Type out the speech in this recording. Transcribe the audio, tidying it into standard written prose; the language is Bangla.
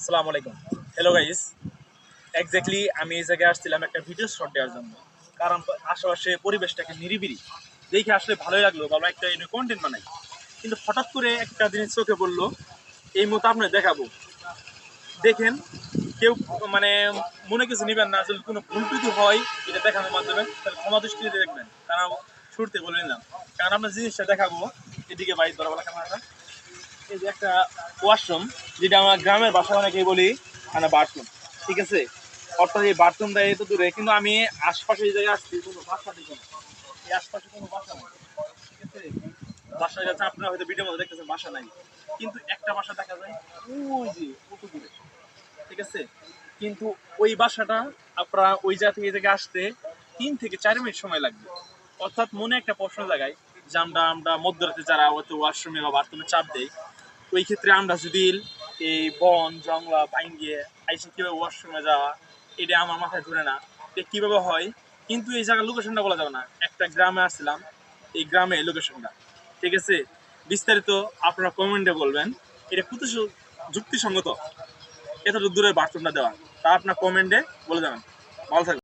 আসসালামু আলাইকুম। হ্যালো গাইস, এক্স্যাক্টলি আমি এই জায়গায় আসছিলাম একটা ভিডিও শট দেওয়ার জন্য। কারণ আশেপাশে পরিবেশটাকে নিরিবিলি দেখে আসলে ভালোই লাগলো, ভালো একটা কন্টেন্ট বানাই। কিন্তু হঠাৎ করে একটা জিনিস চোখে পড়লো, এই মতো আপনার দেখাবো। দেখেন, কেউ মানে মনে কিছু নেবেন না, যদি কোনো ভুল ত্রুটি হয় এটা দেখানোর মাধ্যমে তাহলে ক্ষমা দৃষ্টিতে দেখবেন। কারণ শুরুতে বলে নিলাম, কারণ আমরা জিনিসটা দেখাবো। এদিকে বাইক ধরা বলা ক্যামেরাটা, এই যে একটা ওয়াশরুম, যেটা আমার গ্রামের ভাষায় অনেকেই বলি মানে বাথরুম, ঠিক আছে। অর্থাৎ এই বাথরুমটা এত দূরে, কিন্তু আমি আশপাশে এই জায়গায় আসছি, কোনো বাসা দেখি না। এই আশপাশে কোনো বাসা নেই, ঠিক আছে। বাসার কাছে আপনারা হয়তো ভিডিওর মধ্যে দেখতেছেন বাসা নাই, কিন্তু একটা বাসা দেখা যায় ওই যে কত দূরে, ঠিক আছে। কিন্তু ওই বাসাটা আপনারা ওই জায়গা থেকে এই জায়গায় আসতে 3 থেকে 4 মিনিট সময় লাগবে। অর্থাৎ মনে একটা প্রশ্ন জায়গায় যে আমরা মধ্যরাতে যারা হয়তো ওয়াশরুমে বা বাথরুমে চাপ দেই, ওই ক্ষেত্রে আমরা যদি এই বন জংলা ভাঙ্গিয়ে আইসে কিভাবে ওয়াশরুমে যাওয়া, এটা আমার মাথায় ধরে না এটা কিভাবে হয়। কিন্তু এই জায়গার লোকেশনটা বলা যাবে না, একটা গ্রামে আসছিলাম, এই গ্রামে লোকেশনটা, ঠিক আছে। বিস্তারিত আপনারা কমেন্টে বলবেন এটা কত যুক্তিসঙ্গত এতটা দূরে বাথরুমটা দেওয়া, তা আপনার কমেন্টে বলে যাবেন। ভালো থাকবেন।